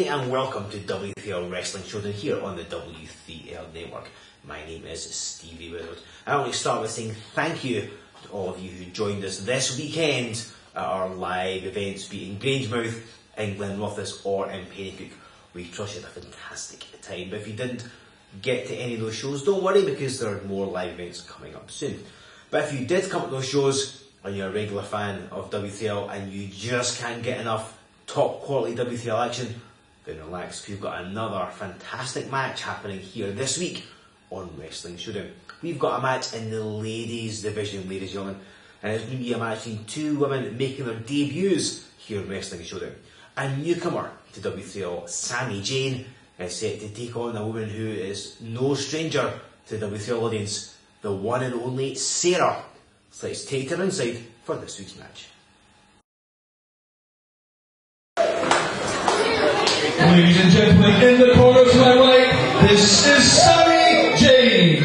and welcome to W3L Wrestling Showdown here on the W3L Network. My name is Stevie Woodward. I want to start with saying thank you to all of you who joined us this weekend at our live events, be it in Grangemouth, in Glenrothes or in Pennycook. We trust you had a fantastic time, but if you didn't get to any of those shows, don't worry because there are more live events coming up soon. But if you did come to those shows and you're a regular fan of W3L and you just can't get enough top quality W3L action, then relax, we've got another fantastic match happening here this week on Wrestling Showdown. We've got a match in the ladies division, ladies and gentlemen, and it's going to be a match between two women making their debuts here on Wrestling Showdown. A newcomer to W3L, Sammi Jayne, is set to take on a woman who is no stranger to the W3L audience, the one and only Sara. So let's take her inside for this week's match. Ladies and gentlemen, in the corner to my right, this is Sammi Jayne.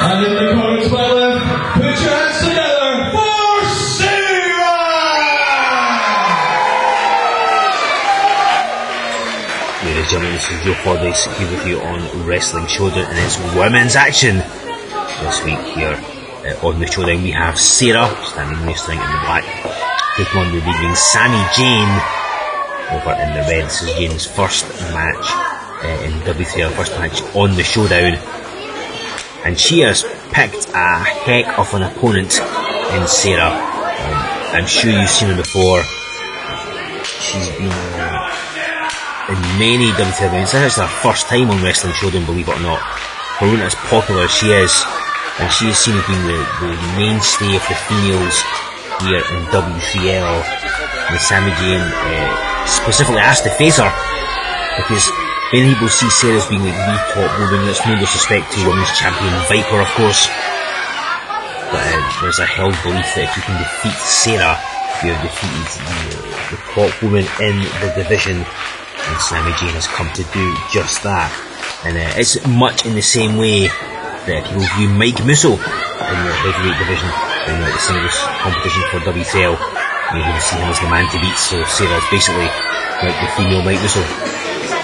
And in the corner to my left, put your hands together for Sara! Ladies and gentlemen, this is Joe Fordyce here with you on Wrestling Showdown, and it's women's action this week here on the Showdown. We have Sara standing wrestling in the black, taking on the leading Sammi Jayne over in the red. This is Jayne's first match in W3L, first match on the Showdown, and she has picked a heck of an opponent in Sara. I'm sure you've seen her before. She's been in many W3L events. This is her first time on Wrestling Showdown, believe it or not. For one as popular as she is, and she is seen as being the mainstay of the females here in W3L. And Sammi Jayne specifically asked to face her because many people see Sara as being like the top woman. That's no disrespect to women's champion Viper, of course, but there's a held belief that if you can defeat Sara, you have defeated the top woman in the division. And Sammi Jayne has come to do just that. And it's much in the same way that people view Mike Musso in the heavyweight division in the singles competition for W3L. You can see him as the man to beat, so Sara's basically like the female Mike Musso.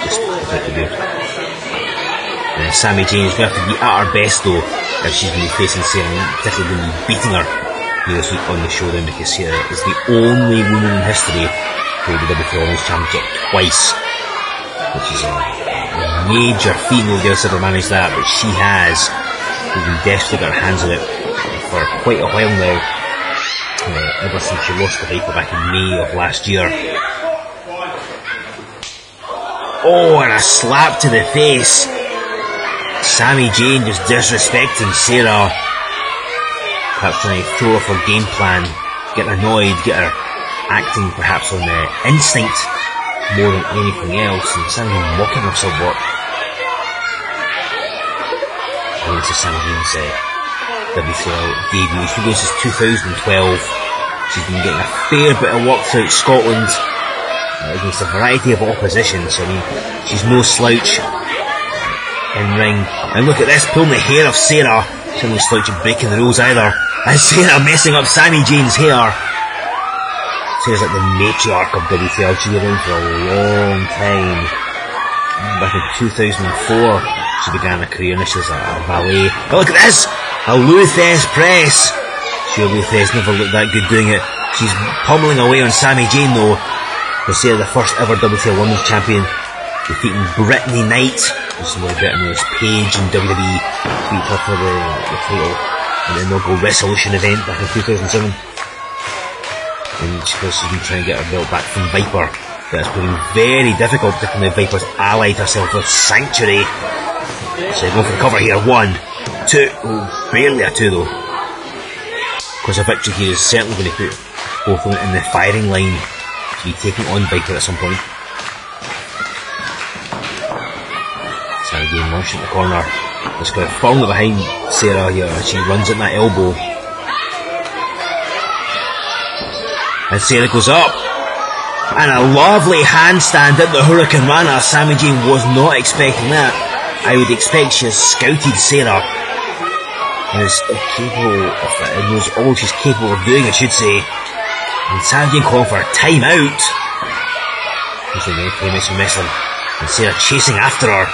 Just a bit weird. Sammi Jayne is going to have to be at her best though if she's going to be facing Sara, particularly going to be beating her here this week on the Showdown, because Sara is the only woman in history to hold the W3L Women's Championship twice, which is a major feat. Nobody else ever managed that, but she has. She's been desperate to get her hands on it for quite a while now, ever since she lost the Viper back in May of last year. Oh, and a slap to the face. Sammi Jayne just disrespecting Sara, perhaps trying to throw off her game plan, get her annoyed, get her acting perhaps on instinct more than anything else, and Sammi mocking her somewhat. And this is Sammi Jayne's W3L debut. She goes since 2012. She's been getting a fair bit of work throughout Scotland against a variety of opposition, so I mean, she's no slouch in ring. And look at this, pulling the hair off Sara. She's no slouch at breaking the rules either. And Sara messing up Sammi Jayne's hair. Sara's like the matriarch of W3L. She's been around for a long time. Back in 2004, she began her career initially as a valet. But look at this! A Luthez press! Sure, Luthez never looked that good doing it. She's pummeling away on Sammi Jayne though. Sara, the first ever W3L Women's Champion, defeating Brittany Knight, which is more better known as Paige in WWE, beat her for the title in the inaugural Resolution event back in 2007. And she's been trying to get her belt back from Viper. That's proving very difficult, particularly Viper's allied herself with Sanctuary. So going for the cover here. 1, 2. Oh, barely a 2 though. Of course, a victory here is certainly going to put both of them in the firing line to be taking on Viper at some point. Sammi Jayne launching the corner. Just got firmly behind Sara here as she runs at that elbow. And Sara goes up. And a lovely handstand at the Hurricane Rana. Sammi Jayne was not expecting that. I would expect she has scouted Sara and is capable of it, and knows all she's capable of doing, I should say. And Sammi Jayne calling for a timeout. He's in the famous wrestling, and Sara chasing after her.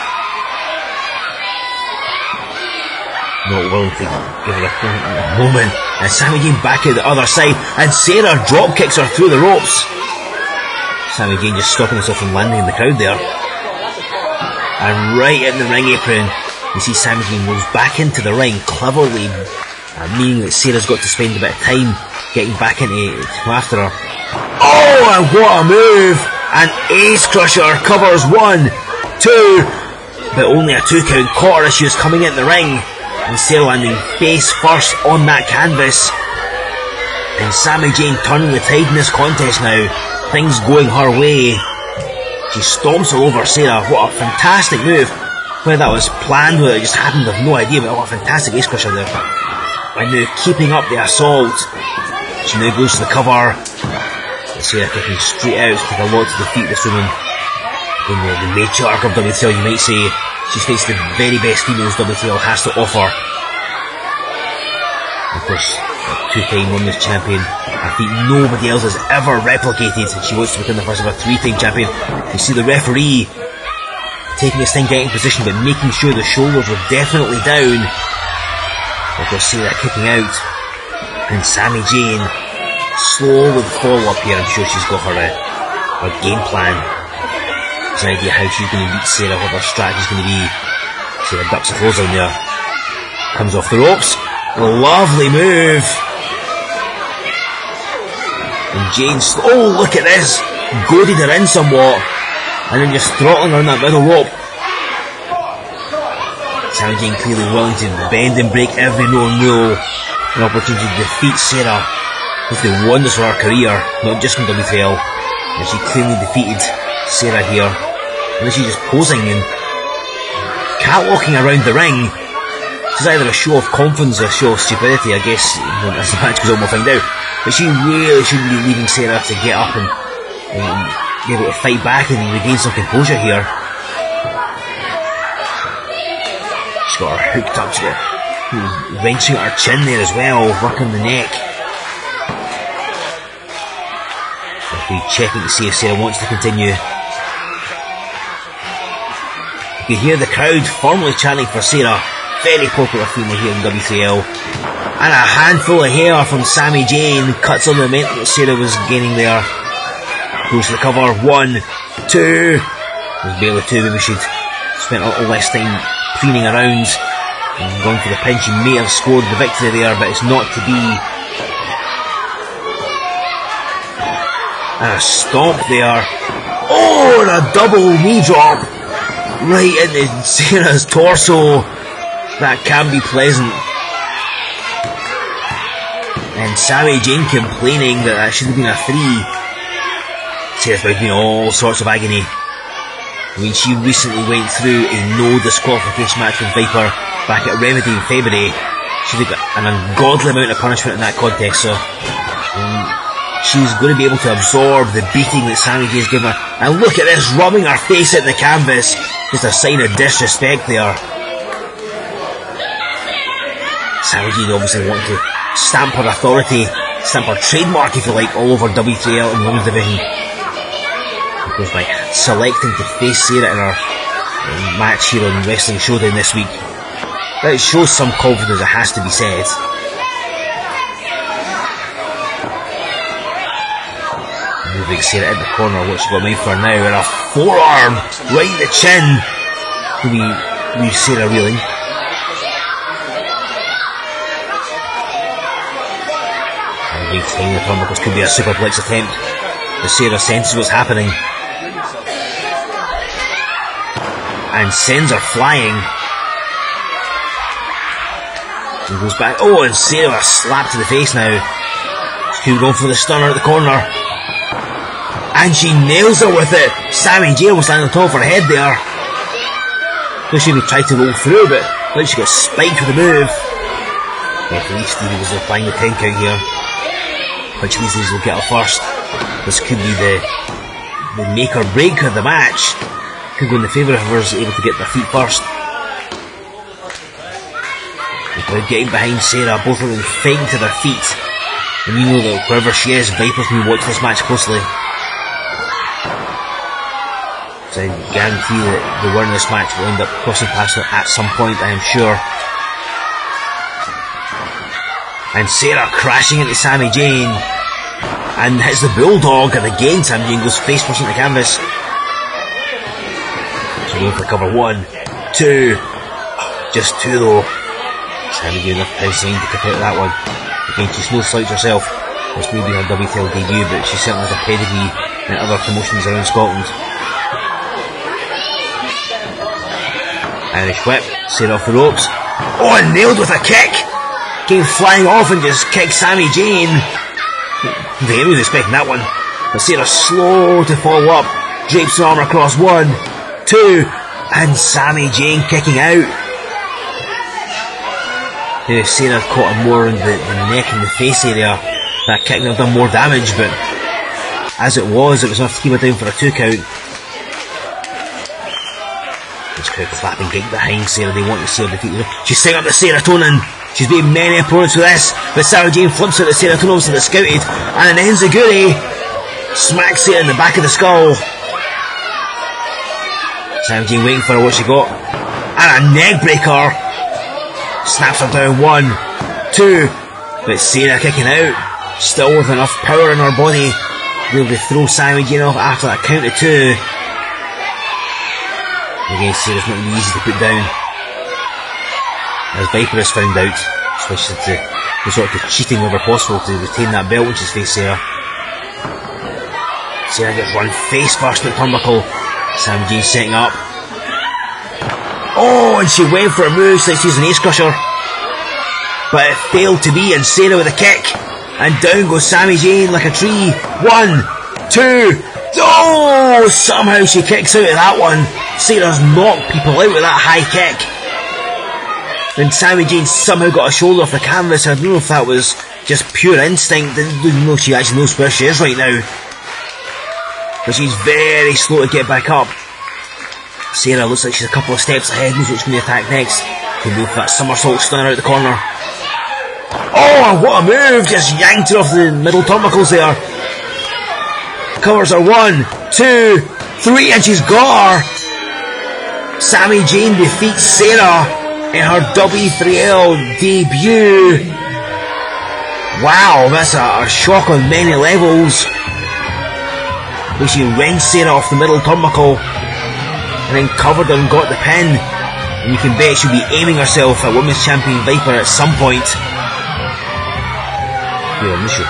Not willing to give her a moment. And Sammi Jayne back at the other side, and Sara drop kicks her through the ropes. Sammi Jayne just stopping herself from landing in the crowd there. And right in the ring apron, you see Sammi Jayne moves back into the ring, cleverly, meaning that Sara's got to spend a bit of time getting back into to go after her. Oh, and what a move! And Ace Crusher covers 1, 2, but only a 2 count. Caught her as she was coming in the ring, and Sara landing face first on that canvas. And Sammi Jayne turning the tide in this contest now. Things going her way. She stomps all over Sara. What a fantastic move. Whether that was planned, whether it just happened, I have no idea, but what a fantastic Ace Crusher there. And now keeping up the assault. She now goes to the cover. Sara kicking straight out to take a lot to defeat this woman. In the matriarch of W3L, you might say. She's faced the very best females W3L has to offer. Of course, a 2-time women's champion, a feat nobody else has ever replicated, and she wants to become the first ever 3-time champion. You see the referee taking his time getting position, but making sure the shoulders were definitely down. Of course, Sara kicking out, and Sammi Jayne slow with the follow-up here. I'm sure she's got her game plan. There's an idea how she's going to beat Sara, what her strategy's going to be. Sara ducks a clothesline there, comes off the ropes. Lovely move. And Jayne, oh look at this, goaded her in somewhat, and then just throttling her in that middle rope. Sammi Jayne clearly willing to bend and break every known rule. An opportunity to defeat Sara. It's the wonders for her career, not just in W3L. And she clearly defeated Sara here. And then she's just posing and catwalking around the ring. It's either a show of confidence or a show of stupidity, I guess, as the match goes on we'll find out. But she really shouldn't be leaving Sara to get up and be able to fight back and regain some composure here. She's got her hooked up, she's got her wrenching at her chin there as well, working the neck. Referee checking to see if Sara wants to continue. You can hear the crowd firmly chanting for Sara. Very popular female here in W3L. And a handful of hair from Sammi Jayne cuts on the momentum that Sara was gaining there. Goes to the cover. 1, 2. There's barely 2. Maybe she'd spent a little less time preening around and going for the pin. She may have scored the victory there, but it's not to be. And a stomp there. Oh, and a double knee drop right into Sara's torso. That can be pleasant. And Sammi Jayne complaining that should have been a 3. Sara's about to be in all sorts of agony. I mean, she recently went through a no disqualification match with Viper back at Remedy in February. She took an ungodly amount of punishment in that contest, so she's going to be able to absorb the beating that Sammi Jayne's given her. And look at this, rubbing her face at the canvas. Just a sign of disrespect there. Sammi Jayne obviously wanting to stamp her authority, stamp her trademark if you like, all over W3L in the women's division. Of course, by selecting to face Sara in her match here on Wrestling Showdown this week. That shows some confidence, it has to be said. Moving Sara in the corner, what she got made for now, and a forearm right in the chin. Leave Sara reeling. Big time the turnbuckles could be a superplex attempt. The Sara senses what's happening and sends her flying. He goes back. Oh, and Sara a slap to the face now. She's going for the stunner at the corner, and she nails her with it. Sammi Jayne was standing on top of her head there. So she tried to roll through, but like she got spiked with the move. Referee Stevie was applying the 10 count here, which means these will get her first. This could be the make or break of the match. Could go in the favour of whoever's able to get their feet first. They're getting behind Sara, both of them fighting to their feet. And you know that wherever she is, Viper's going to watch this match closely. So I guarantee that the winner of this match will end up crossing past her at some point, I am sure. And Sara crashing into Sammi Jayne. And hits the bulldog, and again Sammi Jayne goes face first on the canvas. So going for cover 1, 2. Just 2 though. Sammi Jayne pressing to get out of that one. Again, she's no slouch herself. This may be her W3L debut, but she certainly has a pedigree in other promotions around Scotland. Irish whip, Sara off the ropes. Oh, and nailed with a kick! Came flying off and just kicked Sammi Jayne. They was expecting that one. But Sara slow to follow up. Drapes her arm across 1, 2, and Sammi Jayne kicking out. Now Sara caught him more in the neck and the face area. That kick would have done more damage, but as it was enough to keep her down for a 2 count. This crowd clapping getting behind Sara. They want to see her defeated. She's setting up the serotonin. She's beaten many opponents with this, but Sammi Jayne flips out the serotonin to the scouted, and an enziguri smacks Sara in the back of the skull. Sammi Jayne waiting for her, what she got, and a neck breaker. Snaps her down 1, 2, but Sara kicking out, still with enough power in her body, able to throw Sammi Jayne off after that count of 2. Again, Sara's not really easy to put down, as Viper has found out, especially to resort to cheating wherever possible to retain that belt when she's faced Sara. Sara gets run face first at turnbuckle. Sammi Jayne setting up. Oh, and she went for a move like she's an ace crusher, but it failed to be, and Sara with a kick, and down goes Sammi Jayne like a tree. 1, 2, oh, somehow she kicks out of that one. Sara's knocked people out with that high kick. Then Sammi Jayne somehow got a shoulder off the canvas. I don't know if that was just pure instinct. I don't even know if she actually knows where she is right now. But she's very slow to get back up. Sara looks like she's a couple of steps ahead, knows what she's going to attack next. Can go for that somersault stunner out the corner. Oh, what a move! Just yanked her off the middle turnbuckles there. Covers her 1, 2, 3, and she's got her. Sammi Jayne defeats Sara in her W3L debut. Wow, that's a shock on many levels. Where she wrenched Sara off the middle turnbuckle and then covered her and got the pin. And you can bet she'll be aiming herself at Women's Champion Viper at some point. Here on the show.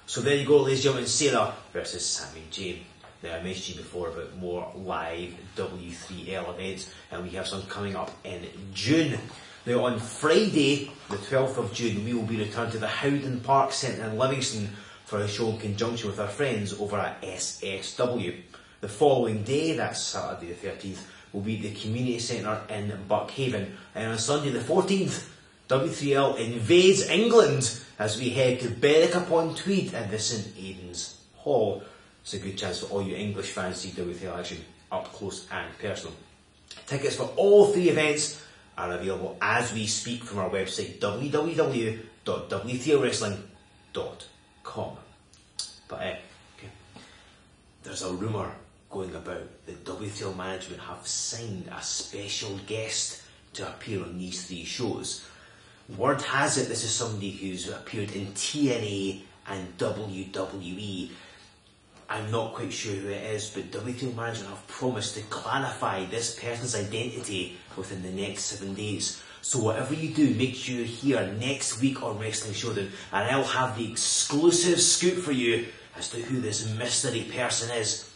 So there you go, ladies and gentlemen, Sara versus Sammi Jayne. Now I mentioned to you before about more live W3L events, and we have some coming up in June. Now on Friday, the 12th of June, we will be returned to the Howden Park Centre in Livingston for a show in conjunction with our friends over at SSW. The following day, that's Saturday the 13th, will be at the Community Centre in Buckhaven. And on Sunday the 14th, W3L invades England as we head to Berwick-upon-Tweed at the St Aidan's Hall. It's a good chance for all you English fans to see W3L action up close and personal. Tickets for all 3 events are available as we speak from our website www.w3lwrestling.com. But okay, there's a rumour going about that W3L management have signed a special guest to appear on these 3 shows. Word has it this is somebody who's appeared in TNA and WWE. I'm not quite sure who it is, but W3L management have promised to clarify this person's identity within the next 7 days. So whatever you do, make sure you're here next week on Wrestling Showdown, and I'll have the exclusive scoop for you as to who this mystery person is,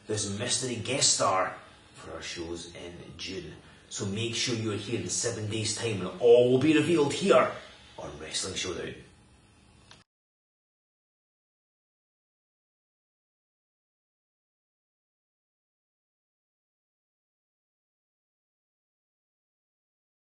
this mystery guest star for our shows in June. So make sure you're here in 7 days' time, and all will be revealed here on Wrestling Showdown.